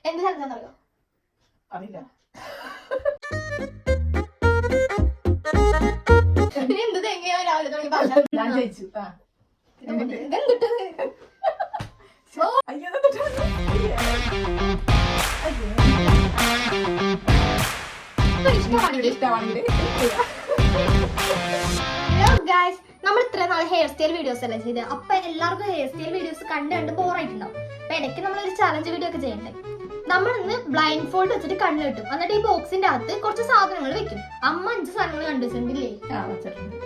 എന്ത് ചലഞ്ചാന്നറിയോ? അറിയില്ല. എന്ത് തെങ്ങയോ രാവിലെ തുടങ്ങി പറഞ്ഞു. ഞാൻ ജയിച്ചു. നമ്മൾ ഇത്ര നാളെ ഹെയർ സ്റ്റൈൽ വീഡിയോസ് അല്ലേ ചെയ്ത്. അപ്പൊ എല്ലാവർക്കും ഹെയർ സ്റ്റൈൽ വീഡിയോസ് കണ്ട് ബോറായിട്ടുണ്ടാവും. അപ്പൊ ഇടയ്ക്ക് നമ്മളൊരു ചലഞ്ച് വീഡിയോ ഒക്കെ ചെയ്യണ്ടേ. നമ്മൾ ഇന്ന് ബ്ലൈൻഡ് ഫോൾഡ് വെച്ചിട്ട് കണ്ണ് കിട്ടും. എന്നിട്ട് ഈ ബോക്സിന്റെ അകത്ത് കുറച്ച് സാധനങ്ങൾ വെക്കും. അമ്മ 5 സാധനങ്ങൾ കണ്ടുവെച്ചിട്ടില്ലേ? ആ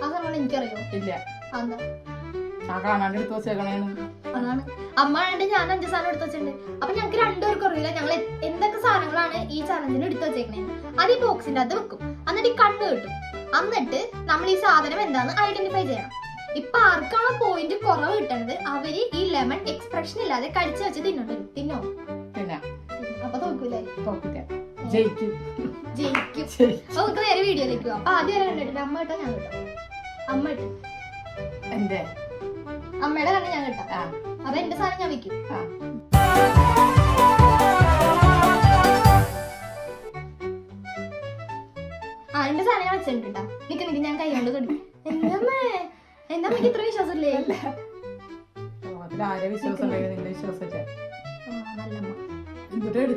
സാധനങ്ങൾ എനിക്കറിയോ? അതാണ് അമ്മ ആണ്ട് ഞാൻ 5 സാധനം എടുത്ത് വെച്ചിട്ടുണ്ട്. അപ്പൊ ഞങ്ങൾക്ക് രണ്ടുപേർക്കും അറിയില്ല ഞങ്ങൾ എന്തൊക്കെ സാധനങ്ങളാണ് ഈ ചലഞ്ചിന് എടുത്ത് വെച്ചേക്കണേന്ന്. അത് ഈ ബോക്സിന്റെ അകത്ത് വെക്കും. എന്നിട്ട് ഈ കണ്ണ് കിട്ടും. എന്നിട്ട് നമ്മൾ ഈ സാധനം എന്താന്ന് ഐഡന്റിഫൈ ചെയ്യണം. ഇപ്പൊ ആർക്കാണ് പോയിന്റ് കുറവ് കിട്ടുന്നത് അവര് ഈ ലെമൺ എക്സ്പ്രഷൻ ഇല്ലാതെ കടിച്ചു വെച്ച് തിന്നോ. അപ്പൊ തോക്കൂലേ? ജയിക്കും. നമുക്ക് നേരെ വീഡിയോയിലേക്ക് പോവാം. അപ്പൊ ആദ്യം വരെ കണ്ടിട്ടുണ്ട്. അമ്മ ഇട്ടോ ഞാൻ കിട്ടാം. അമ്മ ഇട്ടു. അമ്മയുടെ കണ്ണ് ഞാൻ കിട്ടാം. അപ്പൊ എന്റെ സാധനം ഞാൻ വെക്കും. എന്റെ സാധനം ഞാൻ വെച്ചിട്ടുണ്ട്. നിക്ക് ഞാൻ കൈ കൊണ്ട് തൊടി. എന്താ അമ്മക്ക് ഇത്ര വിശ്വാസമില്ലേ?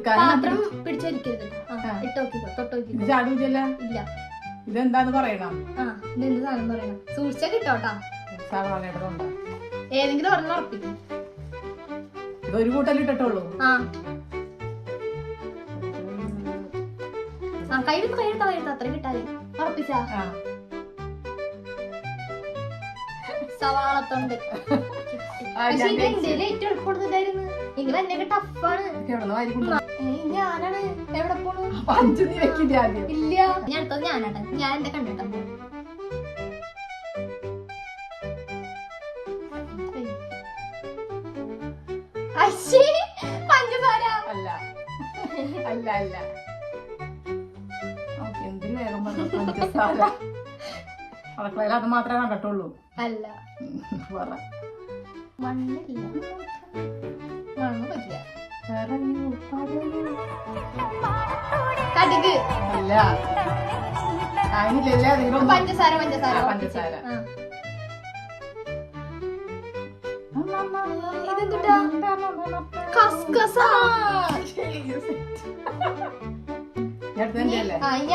പാത്രം പിടിച്ചൊരിക്കരുത്. ഇല്ല. ഇതെന്താന്ന് പറയണം. ഇതെന്ത് സാധനം പറയണം. സൂക്ഷിച്ചാ കിട്ടോട്ടാ. ഏതെങ്കിലും പറഞ്ഞ ഉറപ്പിക്കും. ഒരു കൂട്ടലിട്ടുള്ളൂ. കൈയെടുത്ത അത്ര കിട്ടാതെ ഉറപ്പിച്ചാ. സവാളത്തുണ്ട്. പക്ഷെ ഇത് ഇന്ത്യയിലെ ഏറ്റവും എളുപ്പമുള്ളതായിരുന്നു. നിങ്ങൾ എന്നെ ടഫാണ്. ഞാനാണ് എവിടെ പോണു? ഇല്ല ഞാൻ എടുത്തത് ഞാനാട്ടെ. ഞാൻ എന്റെ കണ്ടിട്ടാ. പഞ്ചസാര അല്ല. എന്തിനു വേഗം പഞ്ചസാര? അടുക്കളയിൽ അത് മാത്രമേ കണ്ടിട്ടുള്ളൂ. അല്ല മണ്ണില്ല. മണ്ണ് പറ്റില്ല. കടുക് അല്ല. പഞ്ചസാര. ഇതെന്തുട്ടാ? കസ്കസ.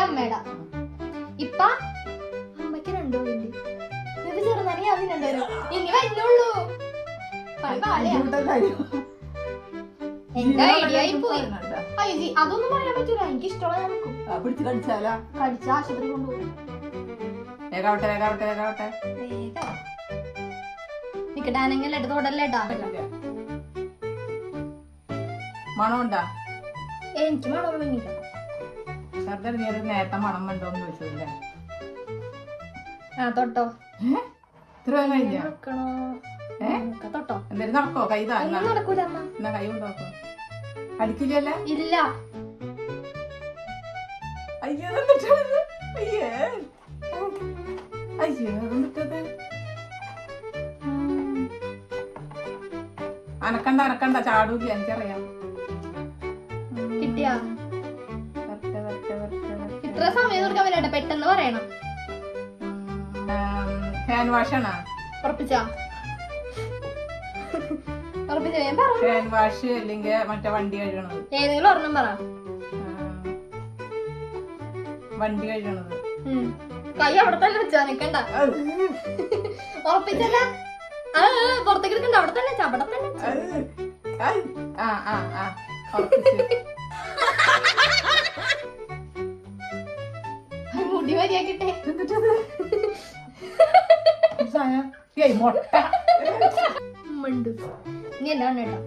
അമ്മയുടെ ഇപ്പ അമ്മക്ക് 2 പോയിന്റ്. ഇത് ചെറുതാണെങ്കിൽ അതിന് 2 വരും. ഇനി വരുന്നുള്ളൂ. എന്റെ ഐഡിയ ആയി പോയി. അതൊന്നും പറയാൻ പറ്റൂല. എനിക്ക് ഇഷ്ടമുള്ള കടിച്ച ആശുപത്രി കൊണ്ടുപോകും. നിക്കട്ടാണെങ്കിൽ എടുത്ത് തൊടല്ലേട്ടാ. മണമുണ്ടാ? എനിക്ക് മണമൊന്നും ഇല്ല. നേരത്തെ മണം ഉണ്ടോന്ന് ചോദിച്ചതല്ലേ? തൊട്ടോ. തൊട്ടോ എന്തായാലും നടക്കോ? കൈ നടക്കൂല. എന്നാ കൈ കൊണ്ടോക്കോ. അടിക്കില്ലല്ലേ? ഇല്ല. അനക്കണ്ട ചാടൂല. എനിക്കറിയാം. കിട്ടിയാ? ഇത്ര സമയം കൊടുക്കാൻ പറ്റട്ടെ. പെട്ടെന്ന് പറയണം. ഹാൻഡ് വാഷ് ആണോ? ഉറപ്പിച്ചാ? ഹാൻഡ് വാഷ് അല്ലെങ്കിൽ മറ്റേ വണ്ടി കഴുകണത്. ഏതെങ്കിലും ഒരെണ്ണം പറ. വണ്ടി കഴുകണത്. കൈ അവിടെ തന്നെ വെച്ചാ. നിക്കണ്ട. ഉറപ്പിച്ചല്ല. പുറത്തേക്ക് എടുക്കണ്ട. അവിടെ തന്നെ അവിടെ തന്നെ. മുടി മര്യാദക്കിട്ടെ. മുട്ട നീ എന്നാ കണ്ണേട്ടാ?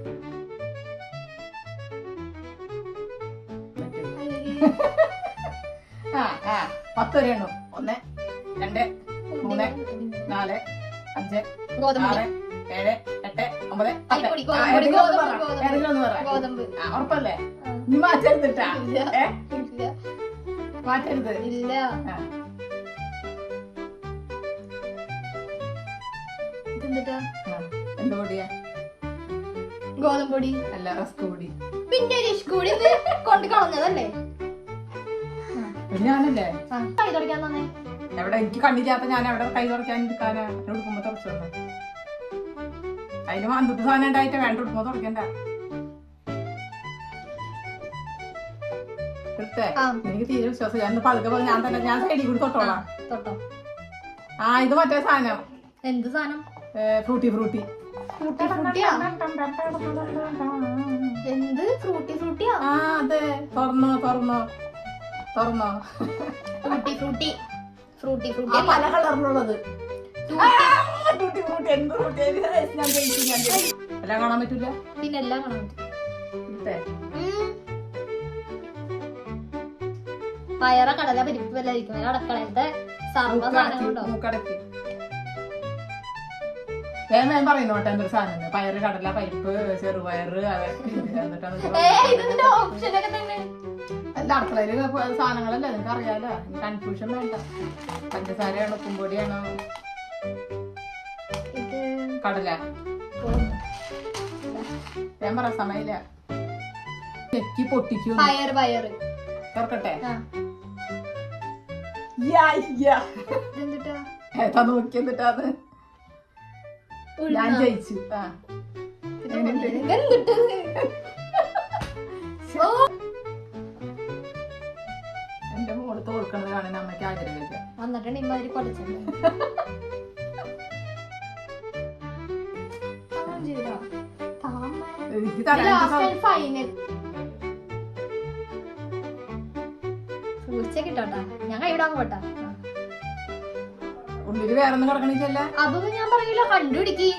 10 വരെ എണ്ണു. 1 2 3 4 5 6 7 8 9 ഉറപ്പല്ലേ? നീ മാറ്റരുതിട്ടാ. മാറ്റരുത്. ഇല്ല. എന്ത് പൊടിയാ? ഗോതമ്പൊടി അല്ല റസ്ക് പൊടി. പിന്നെ രിഷ് കൂടി ഇത് കൊണ്ട് കളഞ്ഞതല്ലേ? പിന്നെ ഞാനല്ലേ കൈ തുടക്കാൻ തന്നെ. എവിടെ എനിക്ക് കണ്ണില്ലാത്ത ഞാൻ എവിടെ കൈ തുറക്കാൻ എടുക്കാനാ? ഉടുക്കുമ്പോ തുറച്ചു വന്നു. അതിന് വന്നിട്ട് സാധനം ഉണ്ടായിട്ട് വേണ്ട ഉടുക്കുമ്പോ തുറക്കണ്ട. എനിക്ക് തീരെ വിശ്വാസം. ഞാൻ പതുക്കെ ഞാൻ തന്നെ ഞാൻ സൈഡിൽ കൂടി തൊട്ടോളാം. തൊട്ടോ. ഇത് മറ്റേ സാധനം. എന്ത് സാധനം? ഫ്രൂട്ടി. ഫ്രൂട്ടിയാ? എന്ത് ഫ്രൂട്ടിയാ? അതെ. തുറന്നോ ഫ്രൂട്ടി പല കളറിലുള്ളത്. എല്ലാം കാണാൻ പറ്റൂല. പിന്നെ എല്ലാം കാണാൻ പറ്റും. പയറ, കടല, പരിപ്പ് വല്ല ഇരിക്കും അടക്കളത്തെ സർവ്വ സാധനങ്ങളുണ്ടോ? വേഗം പറയുന്നോട്ടെ എന്തൊരു സാധനം. പയറ്, കടല, പരിപ്പ്, ചെറുപയറ്, ഓപ്ഷനൊക്കെ തന്നെ. അല്ല അടുക്കളയില് സാധനങ്ങളല്ലേ നിനക്ക് അറിയാലോ. കൺഫ്യൂഷൻ വേണ്ട. പഞ്ചസാരയാണോ ഉപ്പുംപൊടിയാണോ കടല? ഞാൻ പറ സമയമില്ല. ചെക്കി പൊട്ടിക്കും. പയറ് തുറക്കട്ടെ. എന്തിട്ടാ നോക്കി എന്നിട്ടാന്ന് ഞാൻ ജയിച്ചു. എന്റെ മോള് തോൽക്കുന്നത് കാണാൻ അമ്മയ്ക്ക് ആഗ്രഹമില്ല. വന്നിട്ടുണ്ട് ഇമ്മാതിരി കൊലച്ചുണ്ട്. Final fruits കിട്ടോട്ടാ. ഞാൻ കൈവിടാൻ പോട്ടാ. ഉള്ളില് വേറൊന്നും കിടക്കണില്ല. അതൊന്നും ഞാൻ പറയില്ല. കണ്ടുപിടിക്ക്.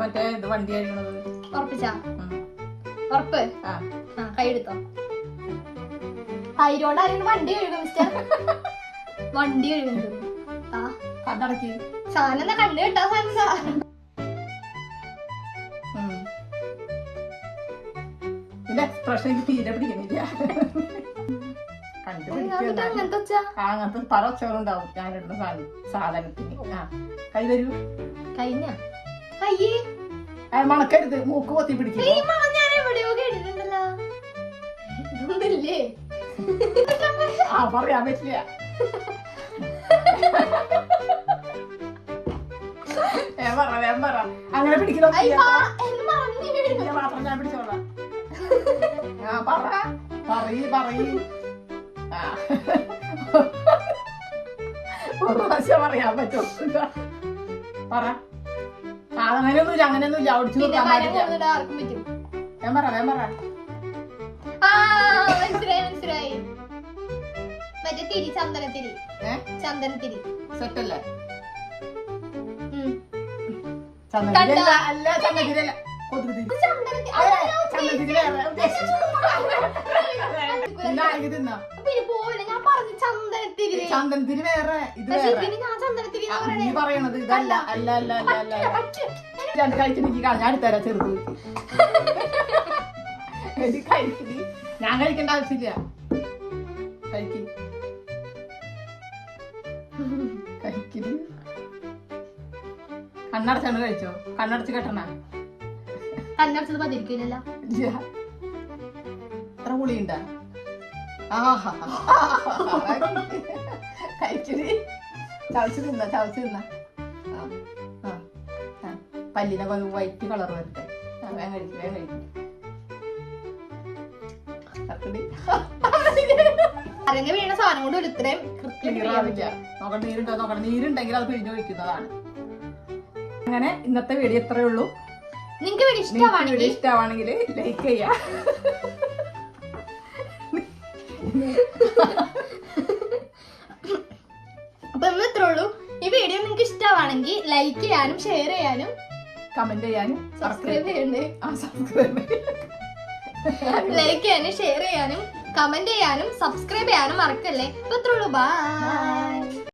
മറ്റേ ഇത് വണ്ടി ആയിരിക്കണത്. ഉറപ്പിച്ചാ? ഉറപ്പ്? കൈ എടുത്തോ. തൈരോട് ആരെങ്കിലും വണ്ടി കഴുകും മിസ്റ്റർ? വണ്ടി കഴുകുന്നത് കണ്ണടക്കി സാധനം എന്താ? കണ്ണ് കിട്ടാ സാധനം. ഇതിന്റെ എക്സ്പ്രഷൻ എനിക്ക് തീരെ പിടിക്കുന്നില്ല. അങ്ങനത്തെ പല ഒച്ചകളുണ്ടാവും ഞാനിടുന്ന സാധനത്തിന്. കൈ തരൂ. കഴിഞ്ഞ കയ്യേ മണക്കരുത്. മൂക്ക് പൊത്തി പിടിക്കും. ഞാൻ എവിടെയോ കേട്ടിട്ടുണ്ടല്ലോ. പറയാൻ പറ്റില്ല. പറ അങ്ങനെ പിടിക്കണോ? മാത്രം ഞാൻ പിടിച്ചോളാം. പറയ് ഒരു പ്രാവശ്യം പറയാൻ പറ്റില്ല. പറ. അങ്ങനെയൊന്നുമില്ല. ഓടിച്ചു നോക്കാൻ പാടില്ല. ഞാൻ പറ. മനസ്സിലായി. മറ്റേ തിരി, ചന്ദനത്തിരി സെറ്റല്ലേ? ചന്ദനത്തിരി അല്ല ചന്ദനത്തിരല്ല. ചന്ദനത്തിരി വേറെ, ഇത് നീ പറയണത് ഇതല്ല. അല്ല രണ്ട് കഴിച്ചിട്ട് ഞാൻ എടുത്തരാ. ചെറുത് കഴിക്കില്ല. ഞാൻ കഴിക്കേണ്ട ആവശ്യമില്ല. കഴിക്കില്ല. കണ്ണടച്ചാണ് കഴിച്ചോ? കണ്ണടച്ച് കെട്ടണ? കണ്ണടച്ചത് പതിരിക്കില്ലല്ലോ. എത്ര പുളിയുണ്ട? കഴിച്ചിട്ട് ചവച്ച് തിന്ന. പല്ലിനൊക്കെ വൈറ്റ് കളർ വരട്ടെ. വേഗം കഴിക്കും. അരങ്ങ് വീണ സാധനം കൊണ്ട് ഇത്രയും നീരുണ്ടെങ്കിൽ അത് പിഴിഞ്ഞു വയ്ക്കുന്നതാണ്. അങ്ങനെ ഇന്നത്തെ വീഡിയോ ഇത്രയേ ഉള്ളൂ. നിങ്ങൾക്ക് വീഡിയോ ഇഷ്ടമാണെങ്കിൽ ലൈക്ക് ചെയ്യാ. അപ്പൊ ഇന്ന് ഇത്രേ ഉള്ളൂ. ഈ വീഡിയോ നിങ്ങൾക്ക് ഇഷ്ടമാണെങ്കിൽ ലൈക്ക് ചെയ്യാനും ഷെയർ ചെയ്യാനും കമന്റ് ചെയ്യാനും സബ്സ്ക്രൈബ് ചെയ്യണ്ടേ? ലൈക്ക് ചെയ്യാനും ഷെയർ ചെയ്യാനും കമന്റ് ചെയ്യാനും സബ്സ്ക്രൈബ് ചെയ്യാനും മറക്കല്ലേ. അപ്പൊ ഇത്രേ ഉള്ളൂ. ബൈ.